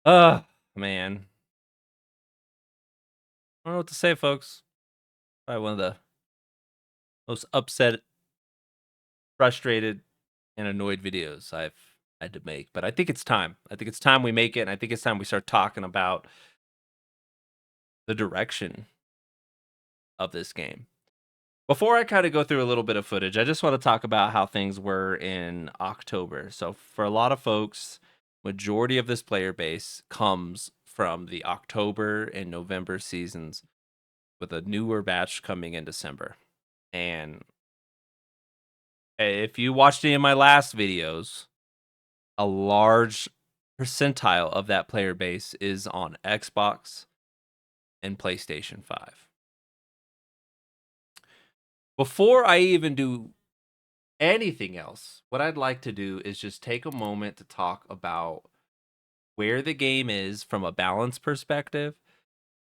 Man. I don't know what to say, folks. Probably one of the most upset, frustrated, and annoyed videos I've had to make. But I think it's time. I think it's time we make it. And I think it's time we start talking about the direction of this game. Before I kind of go through a little bit of footage, I just want to talk about how things were in October. So for a lot of folks, majority of this player base comes from the October and November seasons with a newer batch coming in December. And if you watched any of my last videos, a large percentile of that player base is on Xbox and PlayStation 5. Before I even do anything else, what I'd like to do is just take a moment to talk about where the game is from a balance perspective,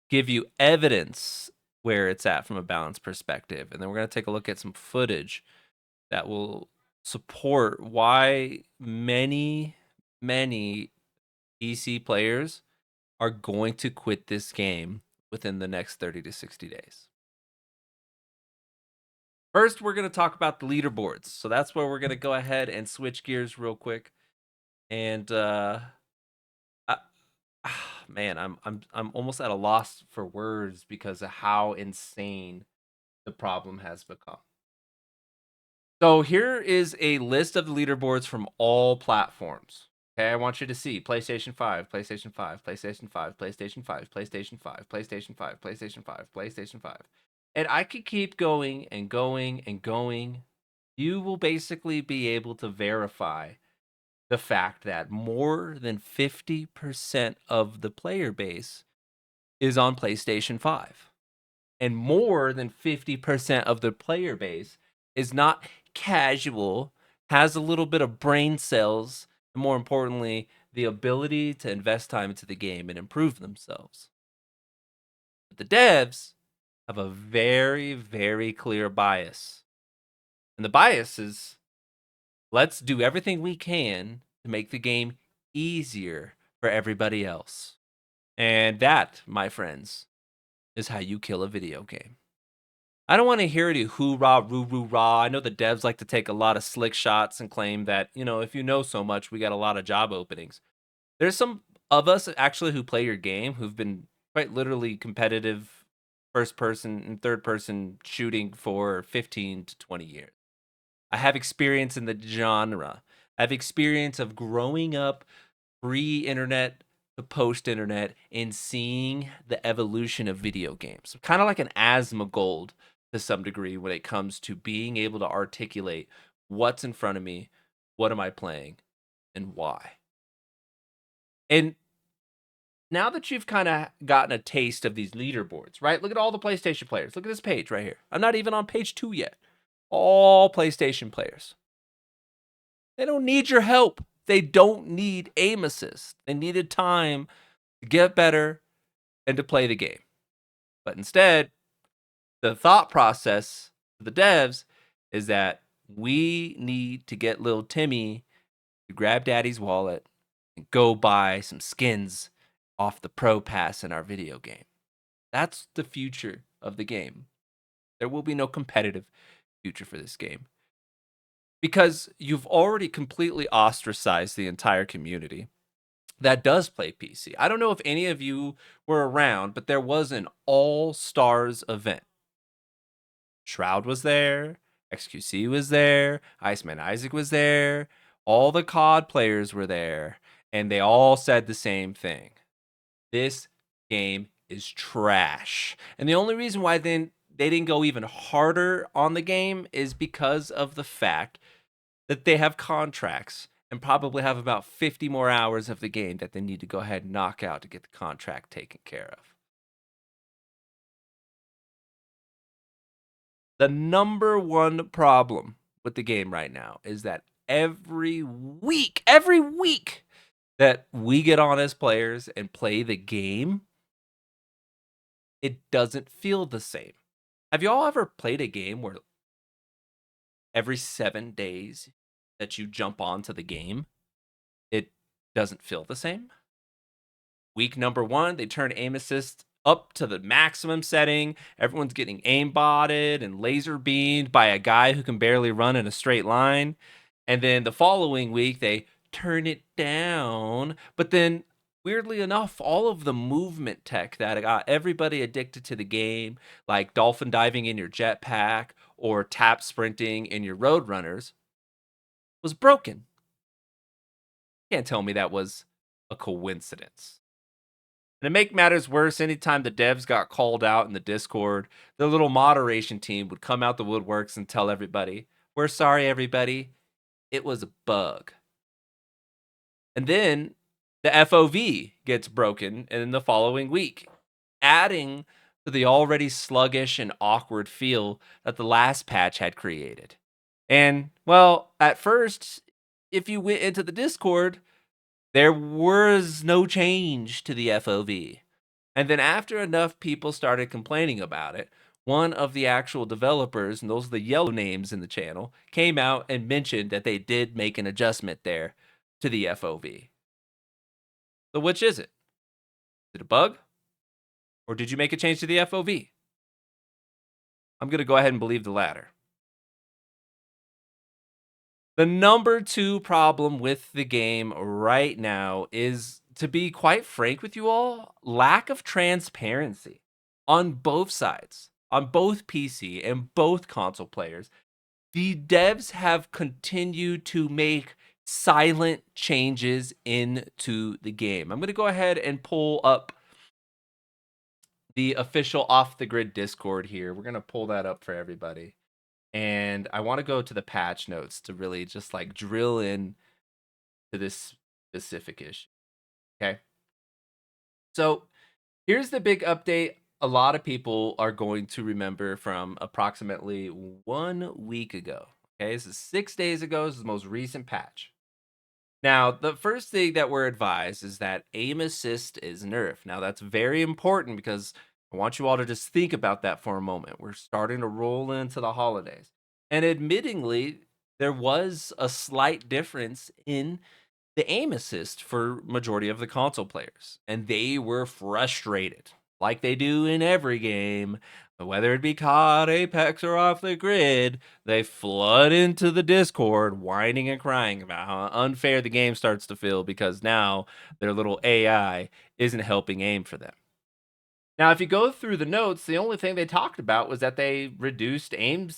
give you evidence where it's at from a balance perspective, and then we're going to take a look at some footage that will support why many PC players are going to quit this game within the next 30 to 60 days. First, we're going to talk about the leaderboards. So that's where we're going to go ahead and switch gears real quick. And I, man, I'm almost at a loss for words because of how insane the problem has become. So here is a list of the leaderboards from all platforms. Okay, I want you to see PlayStation 5, PlayStation 5, PlayStation 5, PlayStation 5, PlayStation 5, PlayStation 5, PlayStation 5, PlayStation 5. And I could keep going and going and going. You will basically be able to verify the fact that more than 50% of the player base is on PlayStation 5. And more than 50% of the player base is not casual, has a little bit of brain cells, and more importantly, the ability to invest time into the game and improve themselves. But the devs have a very clear bias. And the bias is, let's do everything we can to make the game easier for everybody else. And that, my friends, is how you kill a video game. I don't want to hear any hoorah, roo, roo, rah. I know the devs like to take a lot of slick shots and claim that, if you know so much, we got a lot of job openings. There's some of us actually who play your game who've been quite literally competitive first person and third person shooting for 15 to 20 years. I have experience in the genre. I have experience of growing up pre-internet to post-internet and seeing the evolution of video games. Kind of like an asthma gold to some degree when it comes to being able to articulate what's in front of me, what am I playing, and why. And now that you've kind of gotten a taste of these leaderboards, right? Look at all the PlayStation players. Look at this page right here. I'm not even on page 2 yet. All PlayStation players. They don't need your help. They don't need aim assist. They needed time to get better and to play the game. But instead, the thought process of the devs is that we need to get little Timmy to grab daddy's wallet and go buy some skins off the pro pass in our video game. That's the future of the game. There will be no competitive future for this game because you've already completely ostracized the entire community that does play PC. I don't know if any of you were around, but there was an all-stars event. Shroud was there, XQC was there, Iceman Isaac was there, all the COD players were there, and they all said the same thing. This game is trash. And the only reason why then they didn't go even harder on the game is because of the fact that they have contracts and probably have about 50 more hours of the game that they need to go ahead and knock out to get the contract taken care of. The number one problem with the game right now is that every week that we get on as players and play the game, it doesn't feel the same. Have y'all ever played a game where every 7 days that you jump onto the game, it doesn't feel the same? Week number 1, they turn aim assist up to the maximum setting. Everyone's getting aimbotted and laser beamed by a guy who can barely run in a straight line. And then the following week, they turn it down. But then, weirdly enough, all of the movement tech that got everybody addicted to the game, like dolphin diving in your jetpack or tap sprinting in your roadrunners, was broken. Can't tell me that was a coincidence. And to make matters worse, anytime the devs got called out in the Discord, the little moderation team would come out the woodworks and tell everybody, "We're sorry, everybody. It was a bug." And then the FOV gets broken in the following week, adding to the already sluggish and awkward feel that the last patch had created. And, well, at first, if you went into the Discord, there was no change to the FOV. And then after enough people started complaining about it, one of the actual developers, and those are the yellow names in the channel, came out and mentioned that they did make an adjustment there to the FOV. So which is it? Is it a bug? Or did you make a change to the FOV? I'm going to go ahead and believe the latter. The number 2 problem with the game right now is, to be quite frank with you all, lack of transparency on both sides, on both PC and both console players. The devs have continued to make silent changes into the game. I'm going to go ahead and pull up the official Off the Grid Discord here. We're going to pull that up for everybody. And I want to go to the patch notes to really just like drill in to this specific issue. Okay. So here's the big update a lot of people are going to remember from approximately 1 week ago. Okay. This is 6 days ago. This is the most recent patch. Now, the first thing that we're advised is that aim assist is nerfed. Now, that's very important because I want you all to just think about that for a moment. We're starting to roll into the holidays. And admittingly, there was a slight difference in the aim assist for majority of the console players, and they were frustrated, like they do in every game. Whether it be COD, Apex, or Off the Grid, they flood into the Discord whining and crying about how unfair the game starts to feel because now their little AI isn't helping aim for them. Now, if you go through the notes, the only thing they talked about was that they reduced aim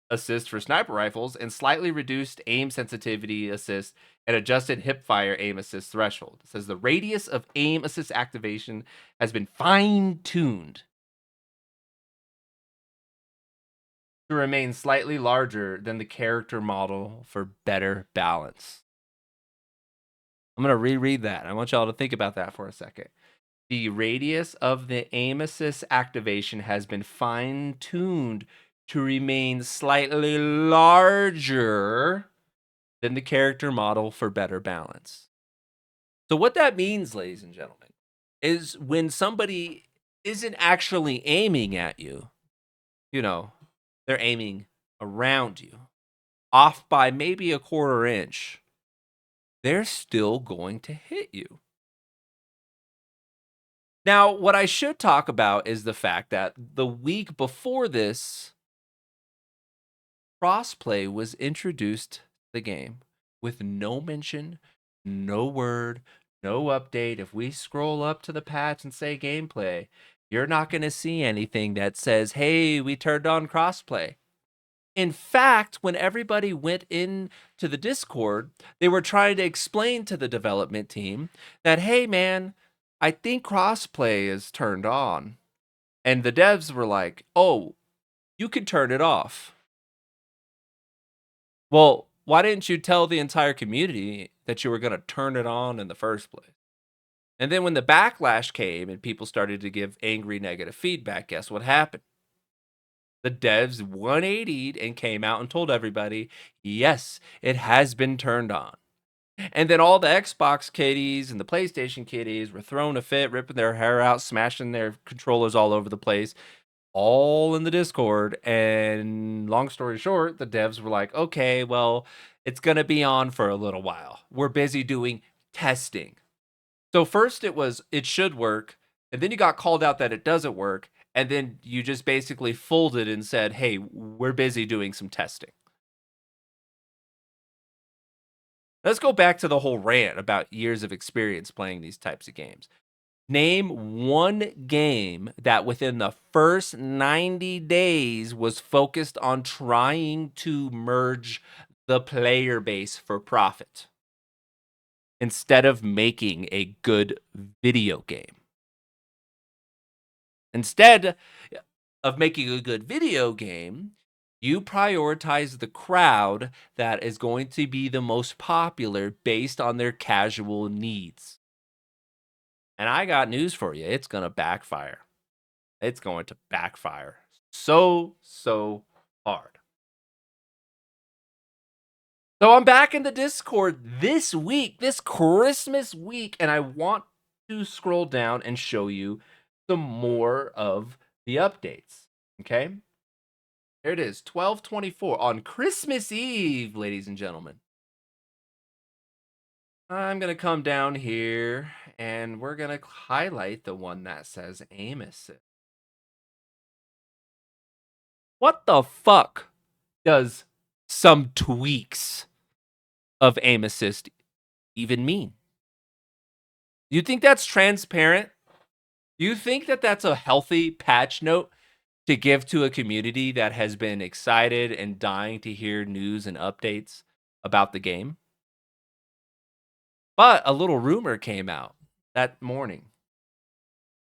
assist for sniper rifles and slightly reduced aim sensitivity assist and adjusted hipfire aim assist threshold. It says the radius of aim assist activation has been fine-tuned to remain slightly larger than the character model for better balance. I'm going to reread that. I want y'all to think about that for a second. The radius of the aim assist activation has been fine-tuned to remain slightly larger than the character model for better balance. So what that means, ladies and gentlemen, is when somebody isn't actually aiming at you, they're aiming around you, off by maybe a quarter inch, they're still going to hit you. Now, what I should talk about is the fact that the week before this, cross-play was introduced to the game with no mention, no word, no update. If we scroll up to the patch and say gameplay, you're not going to see anything that says, hey, we turned on crossplay. In fact, when everybody went into the Discord, they were trying to explain to the development team that, hey, man, I think crossplay is turned on. And the devs were like, oh, you can turn it off. Well, why didn't you tell the entire community that you were going to turn it on in the first place? And then when the backlash came and people started to give angry negative feedback, guess what happened? The devs 180'd and came out and told everybody, yes, it has been turned on. And then all the Xbox kiddies and the PlayStation kiddies were throwing a fit, ripping their hair out, smashing their controllers all over the place, all in the Discord. And long story short, the devs were like, okay, well, it's going to be on for a little while. We're busy doing testing. So first it should work, and then you got called out that it doesn't work, and then you just basically folded and said, "Hey, we're busy doing some testing." Let's go back to the whole rant about years of experience playing these types of games. Name one game that within the first 90 days was focused on trying to merge the player base for profit instead of making a good video game. Instead of making a good video game, you prioritize the crowd that is going to be the most popular based on their casual needs. And I got news for you. It's going to backfire. It's going to backfire so hard. So I'm back in the Discord this week, this Christmas week, and I want to scroll down and show you some more of the updates. Okay? There it is, 12/24 on Christmas Eve, ladies and gentlemen. I'm going to come down here and we're going to highlight the one that says aim assist. What the fuck does some tweaks of aim assist even mean? You think that's transparent? You think that that's a healthy patch note to give to a community that has been excited and dying to hear news and updates about the game? But a little rumor came out that morning,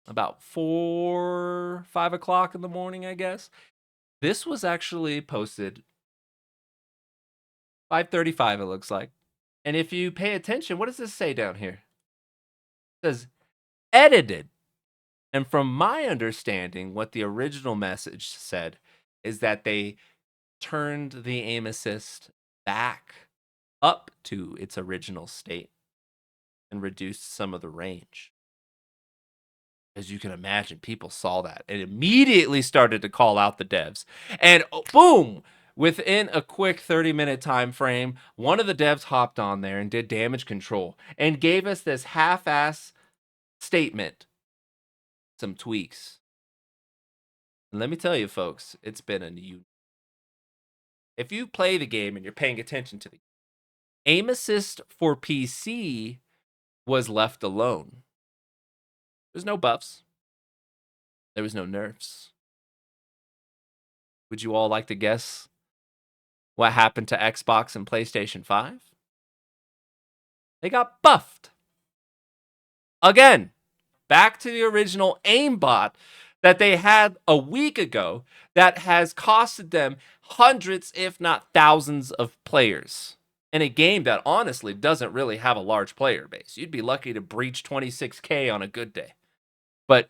about 5 o'clock in the morning, I guess. This was actually posted 5:35, it looks like. And if you pay attention, what does this say down here? It says edited. And from my understanding, what the original message said is that they turned the aim assist back up to its original state and reduced some of the range. As you can imagine, people saw that and immediately started to call out the devs. And boom, within a quick 30-minute time frame, one of the devs hopped on there and did damage control and gave us this half-ass statement, some tweaks. And let me tell you, folks, it's been a new. If you play the game and you're paying attention to the aim assist for PC was left alone. There's no buffs. There was no nerfs. Would you all like to guess what happened to Xbox and PlayStation 5? They got buffed. Again, back to the original Aimbot that they had a week ago that has costed them hundreds, if not thousands, of players in a game that honestly doesn't really have a large player base. You'd be lucky to breach 26K on a good day. But,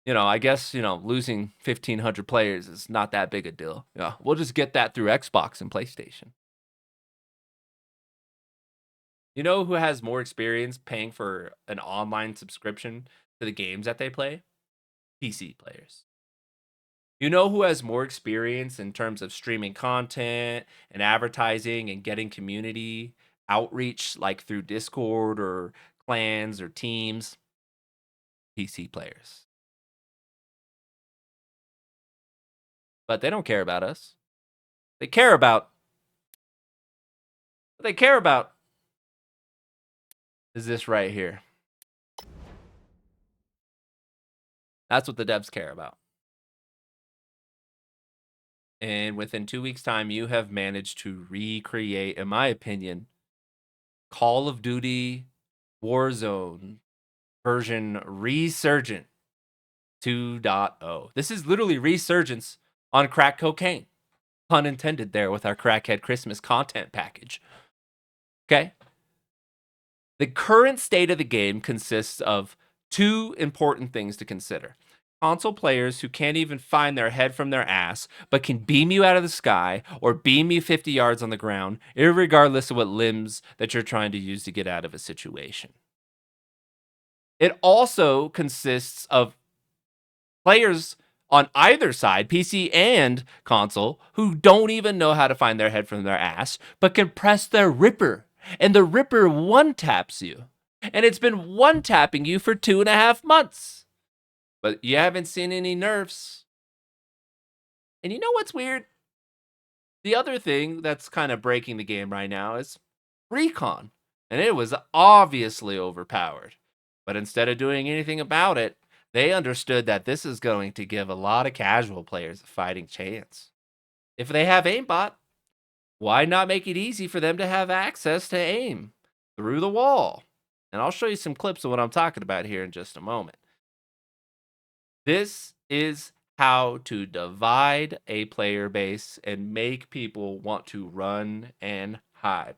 I guess, losing 1,500 players is not that big a deal. Yeah, we'll just get that through Xbox and PlayStation. You know who has more experience paying for an online subscription to the games that they play? PC players. You know who has more experience in terms of streaming content and advertising and getting community outreach like through Discord or clans or teams? PC players. But they don't care about us. They care about what they care about is this right here. That's what the devs care about. And within 2 weeks' time, you have managed to recreate, in my opinion, Call of Duty Warzone version Resurgent 2.0. This is literally Resurgence on crack cocaine. Pun intended there with our crackhead Christmas content package. Okay? The current state of the game consists of two important things to consider. Console players who can't even find their head from their ass, but can beam you out of the sky or beam you 50 yards on the ground, irregardless of what limbs that you're trying to use to get out of a situation. It also consists of players on either side, PC and console, who don't even know how to find their head from their ass, but can press their ripper, and the ripper one-taps you. And it's been one-tapping you for 2.5 months. But you haven't seen any nerfs. And you know what's weird? The other thing that's kind of breaking the game right now is Recon. And it was obviously overpowered. But instead of doing anything about it, they understood that this is going to give a lot of casual players a fighting chance. If they have Aimbot, why not make it easy for them to have access to aim through the wall? And I'll show you some clips of what I'm talking about here in just a moment. This is how to divide a player base and make people want to run and hide.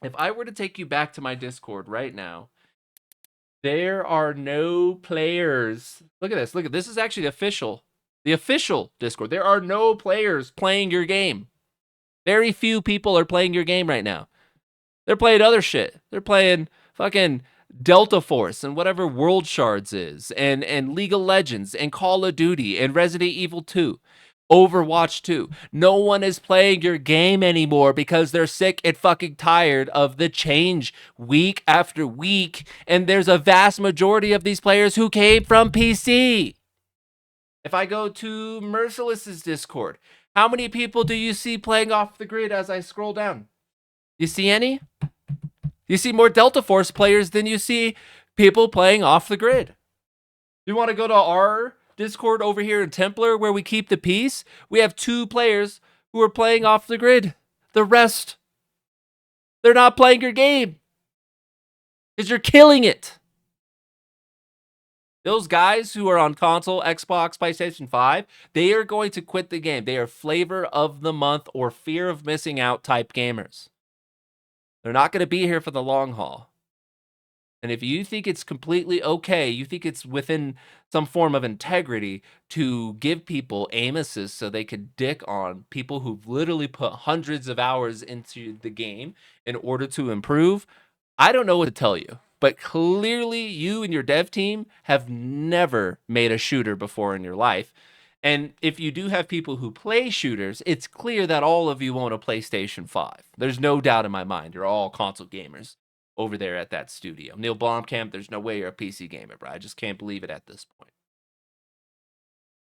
If I were to take you back to my Discord right now, there are no players. Look at this. Look at this. Is actually the official Discord. There are no players playing your game. Very few people are playing your game right now. They're playing other shit. They're playing fucking Delta Force and whatever World Shards is, and League of Legends and Call of Duty and Resident Evil 2, Overwatch 2. No one is playing your game anymore because they're sick and fucking tired of the change week after week, and there's a vast majority of these players who came from PC. If I go to Merciless's Discord, how many people do you see playing off the grid as I scroll down? You see any? You see more Delta Force players than you see people playing off the grid. You want to go to our Discord over here in Templar where we keep the peace? We have 2 players who are playing off the grid. The rest, they're not playing your game because you're killing it. Those guys who are on console, Xbox, PlayStation 5, they are going to quit the game. They are flavor of the month or fear of missing out type gamers. They're not going to be here for the long haul. And if you think it's completely okay, you think it's within some form of integrity to give people aim assist so they could dick on people who've literally put hundreds of hours into the game in order to improve, I don't know what to tell you. But clearly you and your dev team have never made a shooter before in your life. And if you do have people who play shooters, it's clear that all of you own a PlayStation 5. There's no doubt in my mind. You're all console gamers over there at that studio. Neil Blomkamp, there's no way you're a PC gamer, bro. I just can't believe it at this point.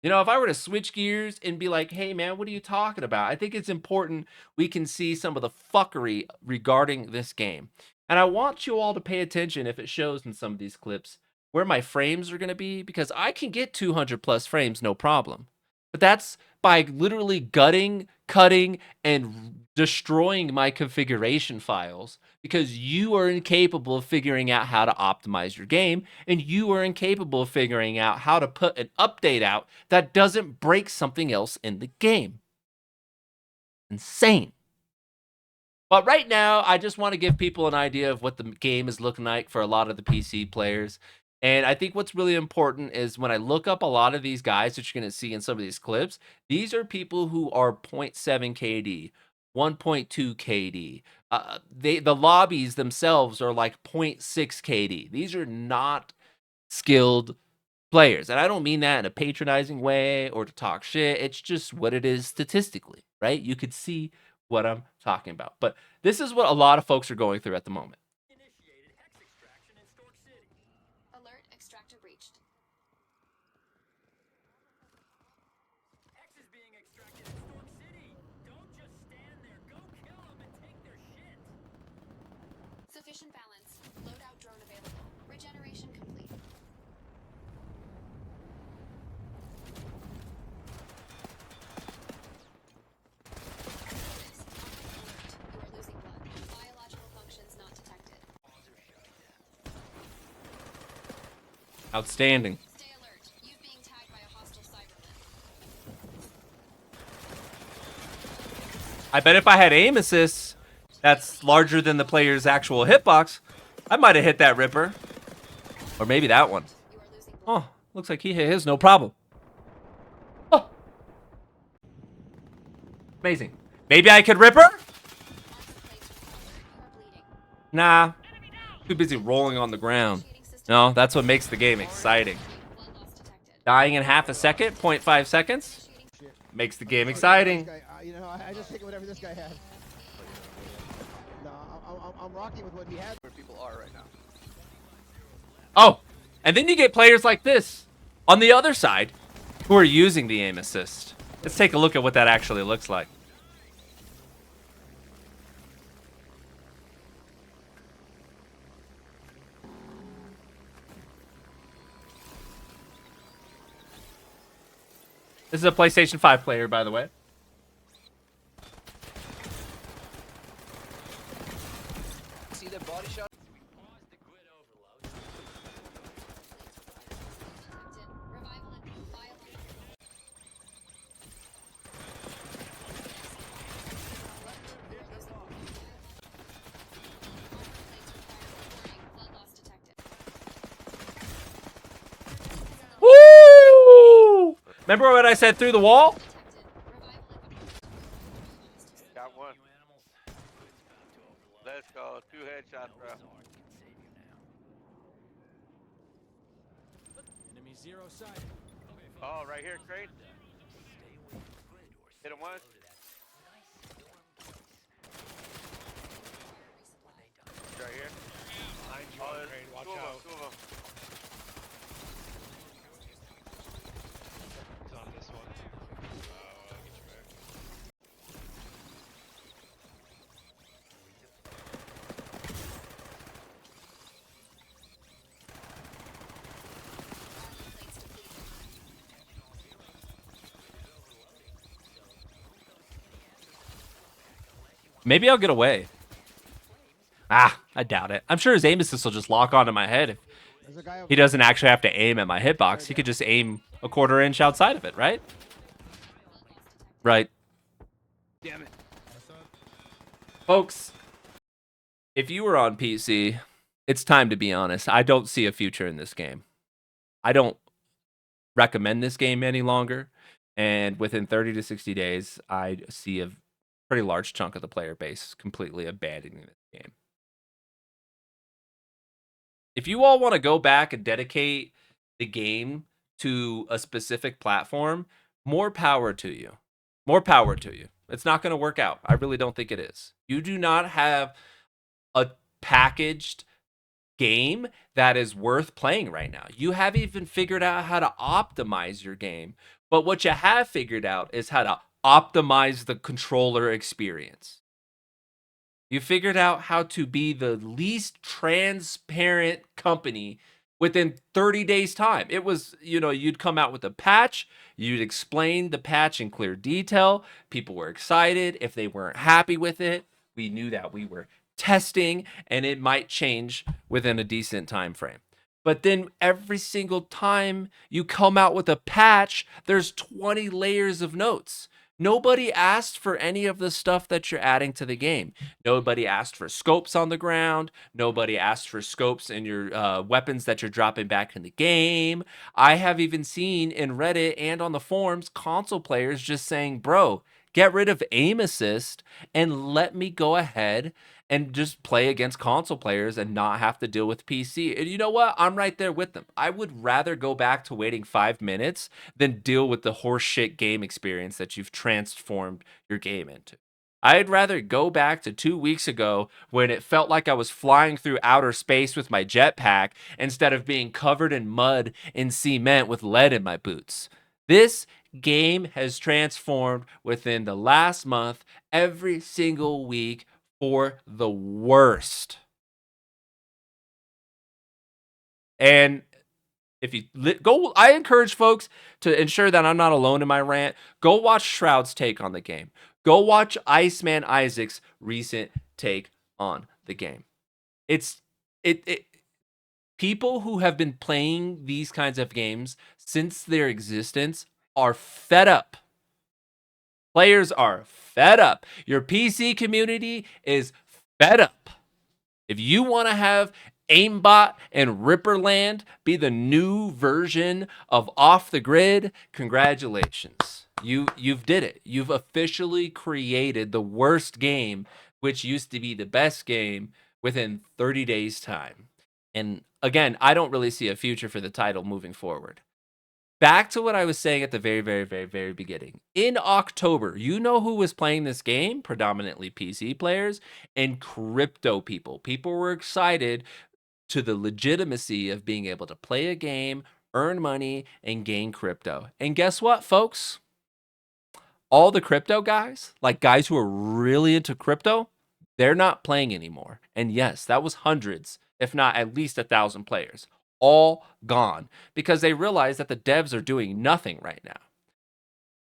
You know, if I were to switch gears and be like, hey, man, what are you talking about? I think it's important we can see some of the fuckery regarding this game. And I want you all to pay attention if it shows in some of these clips where my frames are going to be, because I can get 200 plus frames, no problem. But that's by literally gutting, cutting, and destroying my configuration files because you are incapable of figuring out how to optimize your game, and you are incapable of figuring out how to put an update out that doesn't break something else in the game. Insane. But right now, I just want to give people an idea of what the game is looking like for a lot of the PC players. And I think what's really important is when I look up a lot of these guys that you're going to see in some of these clips, these are people who are 0.7 KD, 1.2 KD. The lobbies themselves are like 0.6 KD. These are not skilled players. And I don't mean that in a patronizing way or to talk shit. It's just what it is statistically, right? You could see what I'm talking about. But this is what a lot of folks are going through at the moment. Alert, extractor breached. X is being extracted in Storm City. Don't just stand there. Go kill them and take their shit. Sufficient balance. Loadout drone available. Regeneration complete. You are losing blood. Biological functions not detected. Outstanding. Stay alert. You being tagged by a hostile Cyberman. I bet if I had aim assist that's larger than the player's actual hitbox, I might have hit that Ripper. Or maybe that one. You are losing blood. Oh, looks like he hit his, no problem. Oh. Amazing. Maybe I could Ripper? Armor plates recovered. You are bleeding. Nah. Too busy rolling on the ground. Initiating system. No, that's what makes the game exciting. Blood loss detected. Dying in half a second, 0.5 seconds, Initiating. makes the game exciting. You know, I just take whatever this guy has. No, I'm rocking with what he has. Where people are right now. Oh, and then you get players like this on the other side who are using the aim assist. Let's take a look at what that actually looks like. This is a PlayStation 5 player, by the way. See the body shot? Revival and biological. Blood loss detected. Woo! Remember what I said through the wall? Detected. Revival and Got one. Let's go. 2 headshots, bro. Enemy zero sided. Oh, right here, Crane. Hit him once. Right here. Behind you Oh, on there's Crane, watch 2 of them. out. 2 of them. It's on this one. I'll get you back. plates depleted. Maybe I'll get away. Ah, I doubt it. I'm sure his aim assist will just lock onto my head if There's a guy over he doesn't actually have to aim at my hitbox. He could just aim a quarter inch outside of it, right? Right. Damn it. Folks, if you were on PC, it's time to be honest. I don't see a future in this game. I don't recommend this game any longer. And within 30 to 60 days, I see a pretty large chunk of the player base completely abandoning this game. If you all want to go back and dedicate the game to a specific platform, more power to you. More power to you. It's not going to work out. I really don't think it is. You do not have a packaged game that is worth playing right now. You haven't even figured out how to optimize your game. But what you have figured out is how to optimize the controller experience. You figured out how to be the least transparent company within 30 days time. It was, you'd come out with a patch, you'd explain the patch in clear detail. People were excited. If they weren't happy with it, we knew that we were testing and it might change within a decent time frame. But then every single time you come out with a patch, there's 20 layers of notes. Nobody asked for any of the stuff that you're adding to the game. Nobody asked for scopes on the ground. Nobody asked for scopes in your weapons that you're dropping back in the game. I have even seen in Reddit and on the forums console players just saying, bro, get rid of aim assist and let me go ahead and just play against console players and not have to deal with PC. And you know what? I'm right there with them. I would rather go back to waiting 5 minutes than deal with the horseshit game experience that you've transformed your game into. I'd rather go back to 2 weeks ago when it felt like I was flying through outer space with my jetpack instead of being covered in mud and cement with lead in my boots. This game has transformed within the last month, every single week, for the worst. And if you go, I encourage folks to ensure that I'm not alone in my rant. Go watch Shroud's take on the game. Go watch Iceman Isaac's recent take on the game. People who have been playing these kinds of games since their existence are fed up. Players are fed up. Your PC community is fed up. If you want to have Aimbot and Ripperland be the new version of Off the Grid, congratulations. You've did it. You've officially created the worst game, which used to be the best game, within 30 days' time. And again, I don't really see a future for the title moving forward. Back to what I was saying at the very, very, very, very beginning. In October, you know who was playing this game? Predominantly PC players and crypto people. People were excited to the legitimacy of being able to play a game, earn money, and gain crypto. And guess what, folks? All the crypto guys, like guys who are really into crypto, they're not playing anymore. And yes, that was hundreds, if not at least 1,000 players, all gone because they realize that the devs are doing nothing right now.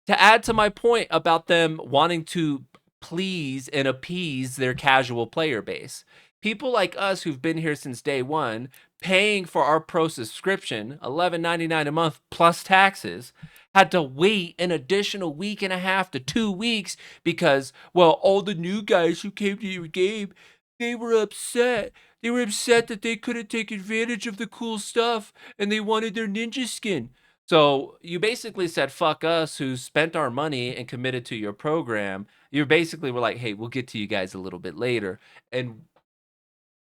To add to my point about them wanting to please and appease their casual player base, people like us who've been here since day one, paying for our pro subscription, $11.99 a month plus taxes, had to wait an additional week and a half to 2 weeks because, well, all the new guys who came to your game, they were upset. They were upset that they couldn't take advantage of the cool stuff and they wanted their ninja skin. So you basically said, fuck us who spent our money and committed to your program. You basically were like, hey, we'll get to you guys a little bit later. And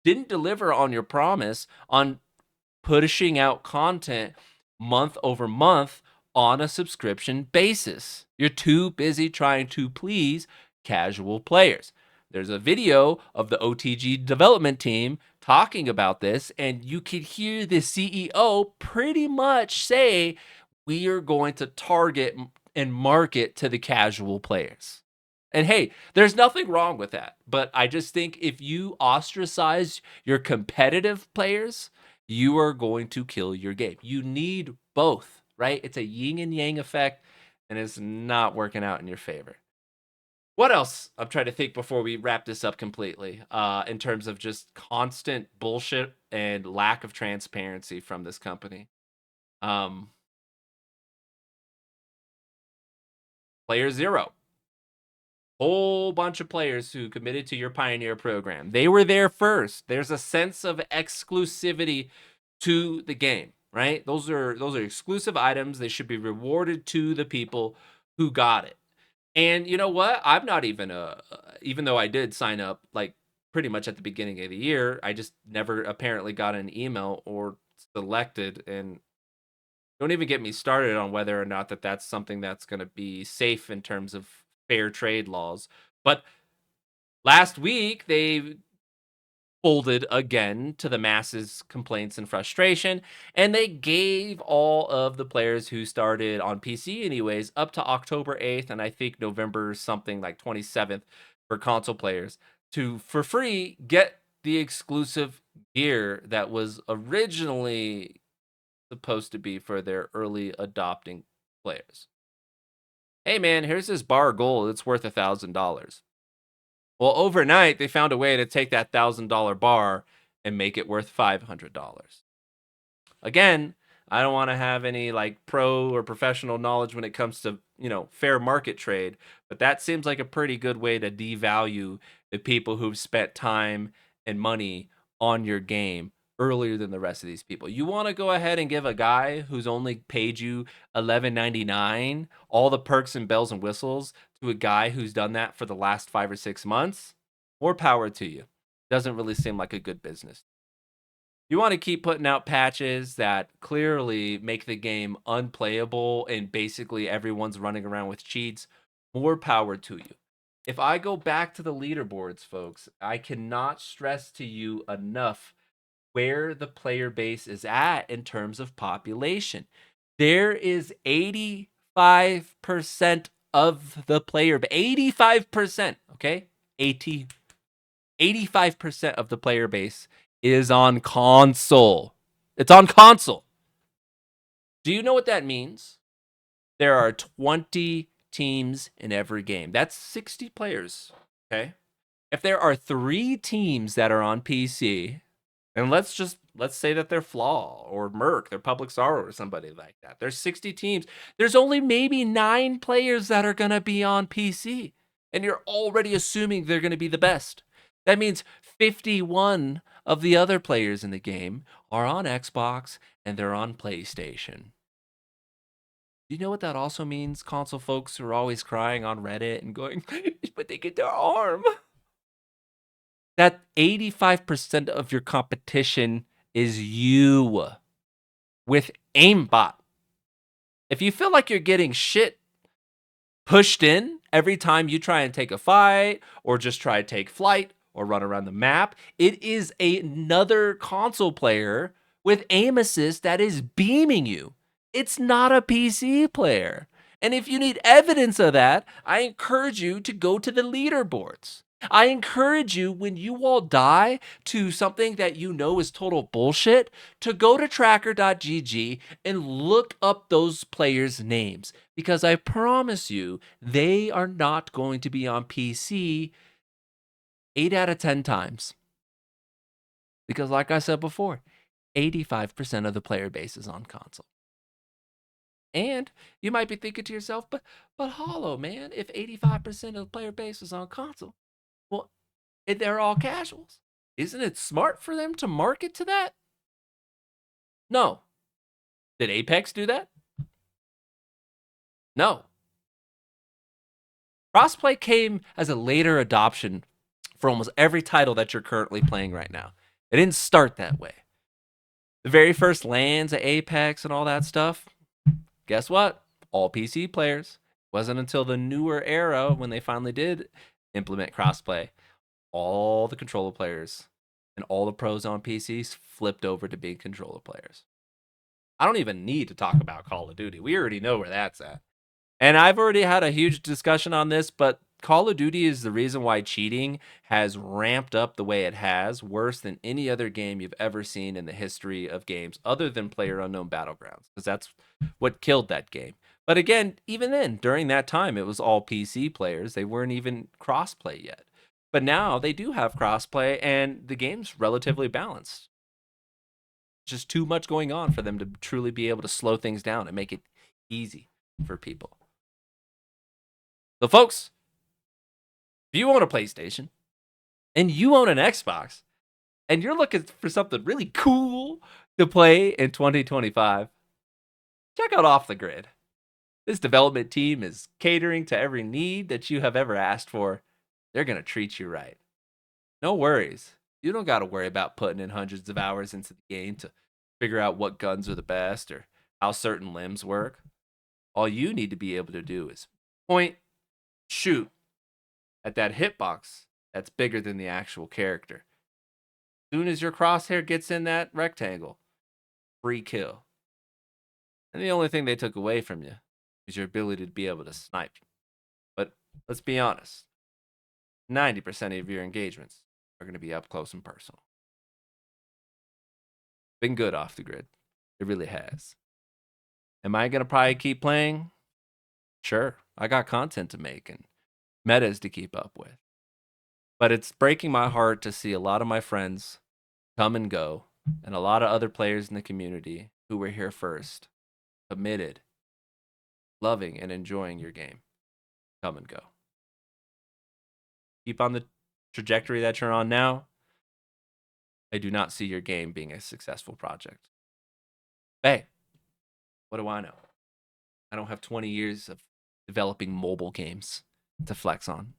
didn't deliver on your promise on pushing out content month over month on a subscription basis. You're too busy trying to please casual players. There's a video of the OTG development team talking about this, and you could hear the CEO pretty much say, we are going to target and market to the casual players. And hey, there's nothing wrong with that. But I just think if you ostracize your competitive players, you are going to kill your game. You need both, right? It's a yin and yang effect, and it's not working out in your favor. What else? I'm trying to think before we wrap this up completely, in terms of just constant bullshit and lack of transparency from this company. Player zero. Whole bunch of players who committed to your Pioneer program. They were there first. There's a sense of exclusivity to the game, right? Those are exclusive items. They should be rewarded to the people who got it. And you know what? I'm not even even though I did sign up like pretty much at the beginning of the year, I just never apparently got an email or selected. And don't even get me started on whether or not that's something that's going to be safe in terms of fair trade laws. But last week they folded again to the masses' complaints and frustration, and they gave all of the players who started on PC anyways up to October 8th and I think November something like 27th for console players to for free get the exclusive gear that was originally supposed to be for their early adopting players. Hey man, here's this bar of gold. It's worth $1,000. Well, overnight they found a way to take that $1,000 bar and make it worth $500. Again, I don't want to have any like pro or professional knowledge when it comes to, fair market trade, but that seems like a pretty good way to devalue the people who've spent time and money on your game earlier than the rest of these people. You want to go ahead and give a guy who's only paid you $11.99 all the perks and bells and whistles to a guy who's done that for the last 5 or 6 months? More power to you. Doesn't really seem like a good business. You want to keep putting out patches that clearly make the game unplayable and basically everyone's running around with cheats. More power to you. If I go back to the leaderboards, folks, I cannot stress to you enough where the player base is at in terms of population. There is 85% of the player base. 85%, okay? 85% of the player base is on console. It's on console. Do you know what that means? There are 20 teams in every game. That's 60 players, okay? If there are 3 teams that are on PC, and let's say that they're Flaw or Merc, they're Public Sorrow or somebody like that. There's 60 teams. There's only maybe 9 players that are going to be on PC. And you're already assuming they're going to be the best. That means 51 of the other players in the game are on Xbox and they're on PlayStation. Do you know what that also means, console folks who are always crying on Reddit and going, but they get their arm? That 85% of your competition is you with Aimbot. If you feel like you're getting shit pushed in every time you try and take a fight or just try to take flight or run around the map. It is another console player with aim assist that is beaming you. It's not a PC player. And if you need evidence of that, I encourage you to go to the leaderboards. I encourage you, when you all die to something that you know is total bullshit, to go to tracker.gg and look up those players' names, because I promise you, they are not going to be on PC 8 out of 10 times. Because like I said before, 85% of the player base is on console. And you might be thinking to yourself, but Hollow, man, if 85% of the player base is on console, well, they're all casuals. Isn't it smart for them to market to that? No. Did Apex do that? No. Crossplay came as a later adoption for almost every title that you're currently playing right now. It didn't start that way. The very first lands of Apex and all that stuff, guess what? All PC players. It wasn't until the newer era when they finally did implement crossplay, all the controller players and all the pros on PCs flipped over to being controller players. I don't even need to talk about Call of Duty. We already know where that's at. And I've already had a huge discussion on this, but Call of Duty is the reason why cheating has ramped up the way it has, worse than any other game you've ever seen in the history of games, other than PlayerUnknown Battlegrounds, because that's what killed that game. But again, even then, during that time, it was all PC players. They weren't even crossplay yet. But now they do have crossplay, and the game's relatively balanced. Just too much going on for them to truly be able to slow things down and make it easy for people. So, folks, if you own a PlayStation and you own an Xbox and you're looking for something really cool to play in 2025, check out Off the Grid. This development team is catering to every need that you have ever asked for. They're going to treat you right. No worries. You don't got to worry about putting in hundreds of hours into the game to figure out what guns are the best or how certain limbs work. All you need to be able to do is point, shoot at that hitbox that's bigger than the actual character. As soon as your crosshair gets in that rectangle, free kill. And the only thing they took away from you is your ability to be able to snipe. But let's be honest, 90% of your engagements are going to be up close and personal. Been good Off the Grid. It really has. Am I going to probably keep playing? Sure. I got content to make and metas to keep up with. But it's breaking my heart to see a lot of my friends come and go, and a lot of other players in the community who were here first, committed, loving and enjoying your game, come and go. Keep on the trajectory that you're on now. I do not see your game being a successful project. Hey, what do I know? I don't have 20 years of developing mobile games to flex on.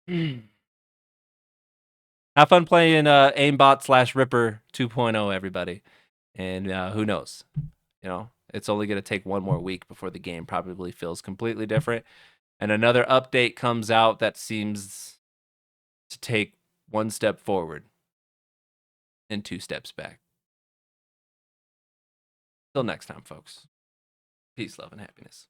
Have fun playing Aimbot / Ripper 2.0, everybody. And who knows? You know, it's only going to take one more week before the game probably feels completely different. And another update comes out that seems to take one step forward and 2 steps back. Till next time, folks. Peace, love, and happiness.